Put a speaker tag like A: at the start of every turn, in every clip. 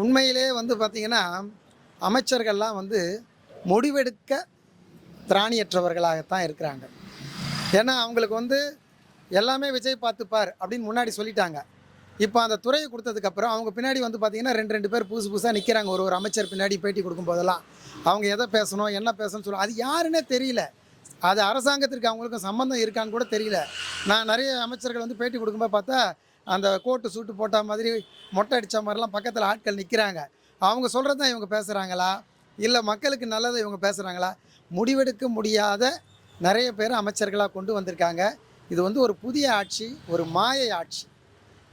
A: உண்மையிலே வந்து பார்த்திங்கன்னா, அமைச்சர்கள்லாம் வந்து முடிவெடுக்க திராணியற்றவர்களாகத்தான் இருக்கிறாங்க. ஏன்னா, அவங்களுக்கு வந்து எல்லாமே விஜய் பார்த்துப்பார் அப்படின்னு முன்னாடி சொல்லிட்டாங்க. இப்போ அந்த துறையை குடுத்ததுக்கப்புறம், அவங்க பின்னாடி வந்து பார்த்திங்கன்னா 2, 2 பேர் புதுசு புதுசா நிற்கிறாங்க. ஒரு ஒரு அமைச்சர் பின்னாடி பேட்டி கொடுக்கும்போதெல்லாம். அவங்க எதை பேசணும், என்ன பேசணும்னு சொல்ல அது யாருன்னே தெரியல. அது அரசாங்கத்திற்கு அவங்களுக்கும் சம்மந்தம் இருக்கான்னு கூட தெரியல. நான் நிறைய அமைச்சர்கள் வந்து பேட்டி கொடுக்கும்போது பார்த்தா, அந்த கோட்டு சூட்டு போட்ட மாதிரி, மொட்டை அடித்த மாதிரிலாம் பக்கத்தில் ஆட்கள் நிற்கிறாங்க. அவங்க சொல்கிறது தான் இவங்க பேசுகிறாங்களா? இல்லை மக்களுக்கு நல்லதை இவங்க பேசுகிறாங்களா? முடிவெடுக்க முடியாத நிறைய பேர் அமைச்சர்களாக கொண்டு வந்திருக்காங்க. இது வந்து ஒரு புதிய ஆட்சி, ஒரு மாயை ஆட்சி.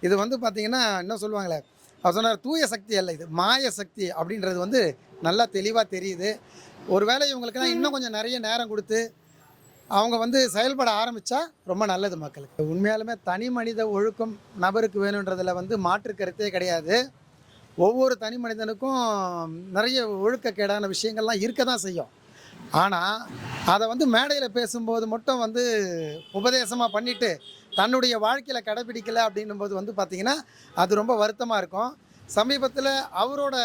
A: இது வந்து பார்த்திங்கன்னா இன்னும் சொல்லுவாங்களே, அவர் சொன்னார் தூய சக்தி அல்ல, இது மாய சக்தி அப்படின்றது வந்து நல்லா தெளிவாக தெரியுது. ஒரு வேளை இவங்களுக்கெல்லாம் இன்னும் கொஞ்சம் நிறைய நேரம் கொடுத்து அவங்க வந்து செயல்பட ஆரம்பித்தா ரொம்ப நல்லது மக்களுக்கு. உண்மையாலுமே தனி மனித ஒழுக்கம் நபருக்கு வேணுன்றதில் வந்து மாற்று கருத்தே கிடையாது. ஒவ்வொரு தனி மனிதனுக்கும் நிறைய ஒழுக்கக்கேடான விஷயங்கள்லாம் இருக்க தான் செய்யும். ஆனால் அதை வந்து மேடையில் பேசும்போது மட்டும் வந்து உபதேசமாக பண்ணிவிட்டு தன்னுடைய வாழ்க்கையில் கடைப்பிடிக்கலை அப்படின்னும்போது வந்து பார்த்திங்கன்னா அது ரொம்ப வருத்தமாக இருக்கும். சமீபத்தில் அவரோட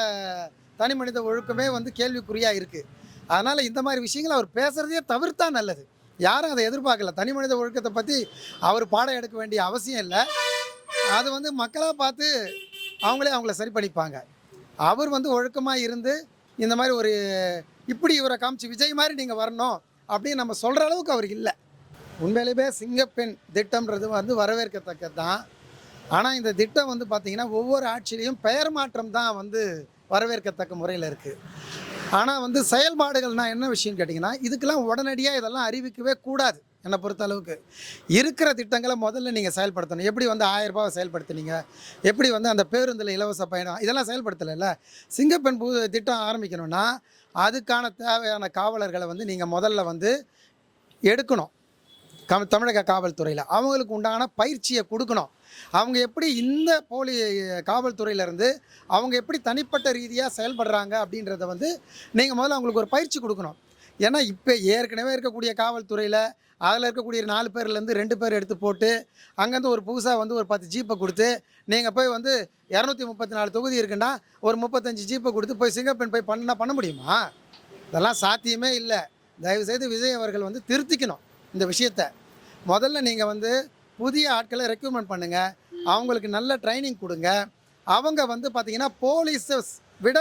A: தனி மனித ஒழுக்கமே வந்து கேள்விக்குறியாக இருக்குது. அதனால் இந்த மாதிரி விஷயங்களை அவர் பேசுகிறதையே தவிர்த்தா நல்லது. யாரும் அதை எதிர்பார்க்கல. தனி மனித ஒழுக்கத்தை பற்றி அவர் பாடம் எடுக்க வேண்டிய அவசியம் இல்லை. அது வந்து மக்களாக பார்த்து அவங்களே அவங்கள சரி பண்ணிப்பாங்க. அவர் வந்து ஒழுக்கமாக இருந்து இந்த மாதிரி ஒரு இப்படி இவரை காமிச்சு விஜய் மாதிரி நீங்கள் வரணும் அப்படின்னு நம்ம சொல்கிற அளவுக்கு அவர் இல்லை. உண்மையிலேயே சிங்கப்பெண் திட்டம்ன்றது வந்து வரவேற்கத்தக்கது தான். ஆனால் இந்த திட்டம் வந்து பார்த்திங்கன்னா ஒவ்வொரு ஆட்சியிலையும் பெயர் மாற்றம் தான் வந்து வரவேற்கத்தக்க முறையில் இருக்குது. ஆனால் வந்து செயல்பாடுகள்னால் என்ன விஷயம்னு கேட்டிங்கன்னா, இதுக்கெல்லாம் உடனடியாக இதெல்லாம் அறிவிக்கவே கூடாது. என்னை பொறுத்த அளவுக்கு இருக்கிற திட்டங்களை முதல்ல நீங்கள் செயல்படுத்தணும். எப்படி வந்து 1000 ரூபாவை செயல்படுத்தினீங்க, எப்படி வந்து அந்த பேருந்தில் இலவச பயணம் இதெல்லாம் செயல்படுத்தலைல்ல. சிங்கப்பெண் திட்டம் ஆரம்பிக்கணும்னா அதுக்கான தேவையான காவலர்களை வந்து நீங்கள் முதல்ல வந்து எடுக்கணும். தமிழக காவல்துறையில் அவங்களுக்கு உண்டான பயிற்சியை கொடுக்கணும். அவங்க எப்படி இந்த போலி காவல்துறையிலேருந்து அவங்க எப்படி தனிப்பட்ட ரீதியாக செயல்படுறாங்க அப்படின்றத வந்து நீங்கள் முதல்ல அவங்களுக்கு ஒரு பயிற்சி கொடுக்கணும். ஏன்னா இப்போ ஏற்கனவே இருக்கக்கூடிய காவல்துறையில் அதில் இருக்கக்கூடிய 4 பேர்லேருந்து 2 பேர் எடுத்து போட்டு அங்கேருந்து ஒரு புதுசாக வந்து ஒரு 10 ஜீப்பை கொடுத்து நீங்கள் போய் வந்து 234 தொகுதி இருக்குன்னா ஒரு 35 ஜீப்பை கொடுத்து போய் சிங்கப்பெண் போய் பண்ண முடியுமா? இதெல்லாம் சாத்தியமே இல்லை. தயவுசெய்து விஜய் அவர்கள் வந்து திருத்திக்கணும் இந்த விஷயத்தை. முதல்ல நீங்கள் வந்து புதிய ஆட்களை ரெக்ரூட்மெண்ட் பண்ணுங்கள். அவங்களுக்கு நல்ல ட்ரைனிங் கொடுங்க. அவங்க வந்து பார்த்திங்கன்னா போலீஸஸ் விட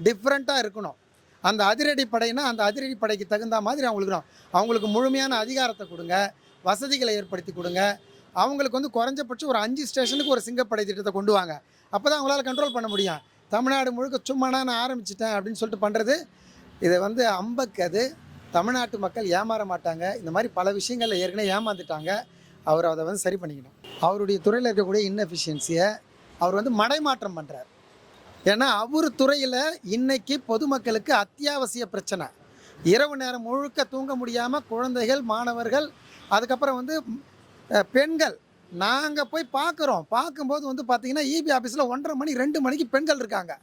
A: டிஃப்ரெண்ட்டாக இருக்கணும். அந்த அதிரடி படையினா அந்த அதிரடி படைக்கு தகுந்த மாதிரி அவங்களுக்கு முழுமையான அதிகாரத்தை கொடுங்க, வசதிகளை ஏற்படுத்தி கொடுங்க. அவங்களுக்கு வந்து குறைஞ்சபட்சம் ஒரு 5 ஸ்டேஷனுக்கு ஒரு சிங்கப்படை திட்டத்தை கொண்டு வாங்க. அப்போ தான் அவங்களால கண்ட்ரோல் பண்ண முடியும். தமிழ்நாடு முழுக்க சும்மா நான் ஆரம்பிச்சிட்டேன் அப்படின்னு சொல்லிட்டு பண்ணுறது இதை வந்து அம்பக்கது. தமிழ்நாட்டு மக்கள் ஏமாற மாட்டாங்க. இந்த மாதிரி பல விஷயங்களில் ஏற்கனவே ஏமாந்துட்டாங்க. அவர் அதை வந்து சரி பண்ணிக்கணும். அவருடைய துறையில் இருக்கக்கூடிய இன்எஃபிஷியன்சியை அவர் வந்து மடைமாற்றம் பண்ணுறார். ஏன்னா அவர் துறையில் இன்றைக்கி பொதுமக்களுக்கு அத்தியாவசிய பிரச்சனை. இரவு நேரம் முழுக்க தூங்க முடியாமல் குழந்தைகள், மாணவர்கள், அதுக்கப்புறம் வந்து பெண்கள். நாங்கள் போய் பார்க்கும்போது வந்து பார்த்திங்கன்னா இபி ஆஃபீஸில் 1:30 மணி 2 மணிக்கு பெண்கள் இருக்காங்க.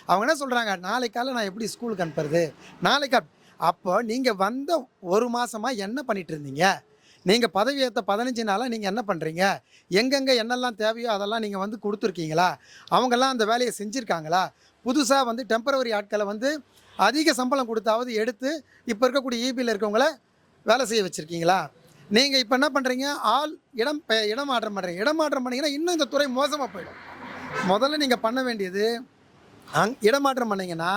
A: அவங்க என்ன சொல்கிறாங்க, நாளைக்கு காலையில் நான் எப்படி ஸ்கூலுக்கு அனுப்புறது, நாளைக்கு அப்போ நீங்கள் வந்த 1 மாதமாக என்ன பண்ணிகிட்டு இருந்தீங்க? நீங்கள் பதவி ஏற்ற 15 நாளாக நீங்கள் என்ன பண்ணுறீங்க? எங்கெங்கே என்னெல்லாம் தேவையோ அதெல்லாம் நீங்கள் வந்து கொடுத்துருக்கீங்களா? அவங்கெல்லாம் அந்த வேலையை செஞ்சுருக்காங்களா? புதுசாக வந்து டெம்பரவரி ஆட்களை வந்து அதிக சம்பளம் கொடுத்தாவது எடுத்து இப்போ இருக்கக்கூடிய இபியில் இருக்கவங்கள வேலை செய்ய வச்சுருக்கீங்களா? நீங்கள் இப்போ என்ன பண்ணுறீங்க, இடமாற்றம் பண்ணுறீங்க. இடமாற்றம் பண்ணிங்கன்னா இன்னும் இந்த துறை மோசமாக போயிடும். முதல்ல நீங்கள் பண்ண வேண்டியது இடமாற்றம் பண்ணிங்கன்னா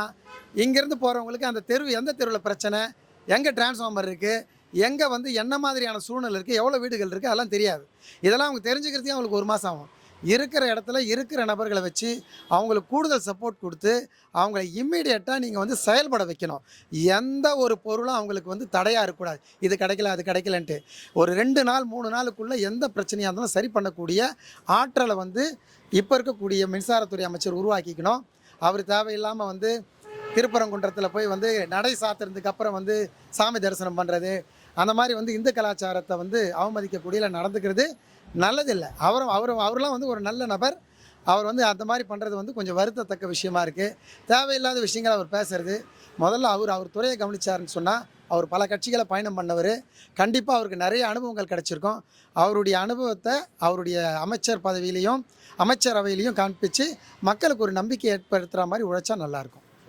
A: இங்கேருந்து போகிறவங்களுக்கு அந்த எந்த தெருவில் பிரச்சனை, எங்கே டிரான்ஸ்ஃபார்மர் இருக்குது, எங்கே வந்து என்ன மாதிரியான சூழ்நிலை இருக்குது, எவ்வளோ வீடுகள் இருக்குது, அதெல்லாம் தெரியாது. இதெல்லாம் அவங்க தெரிஞ்சுக்கிறதுக்கே அவங்களுக்கு 1 மாதம் ஆகும். இருக்கிற இடத்துல இருக்கிற நபர்களை வச்சு அவங்களுக்கு கூடுதல் சப்போர்ட் கொடுத்து அவங்கள இம்மீடியட்டாக நீங்கள் வந்து செயல்பட வைக்கணும். எந்த ஒரு பொருளும் அவங்களுக்கு வந்து தடையாக இருக்கக்கூடாது. இது கிடைக்கல அது கிடைக்கலன்ட்டு ஒரு 2 நாள் 3 நாளுக்குள்ளே எந்த பிரச்சனையாக இருந்தாலும் சரி பண்ணக்கூடிய ஆற்றலை வந்து இப்போ இருக்கக்கூடிய மின்சாரத்துறை அமைச்சர் உருவாக்கிக்கணும். அவர் தேவையில்லாமல் வந்து திருப்பரங்குன்றத்தில் போய் வந்து நடை சாத்துறதுக்கு அப்புறம் வந்து சாமி தரிசனம் பண்ணுறது, அந்த மாதிரி வந்து இந்து கலாச்சாரத்தை வந்து அவமதிக்கக்கூடிய நடந்துக்கிறது நல்லதில்லை. அவரெலாம் வந்து ஒரு நல்ல நபர். அவர் வந்து அந்த மாதிரி பண்ணுறது வந்து கொஞ்சம் வருத்தத்தக்க விஷயமா இருக்குது. தேவையில்லாத விஷயங்கள் அவர் பேசுறது. முதல்ல அவர் துறையை கவனிச்சாருன்னு சொன்னால், அவர் பல கட்சிகளை பயணம் பண்ணவர். கண்டிப்பாக அவருக்கு நிறைய அனுபவங்கள் கிடைச்சிருக்கும். அவருடைய அனுபவத்தை அவருடைய அமைச்சர் பதவியிலையும், அமைச்சரவையிலையும் காண்பிச்சு மக்களுக்கு ஒரு நம்பிக்கை ஏற்படுத்துகிற மாதிரி உழைச்சா நல்லாயிருக்கும்.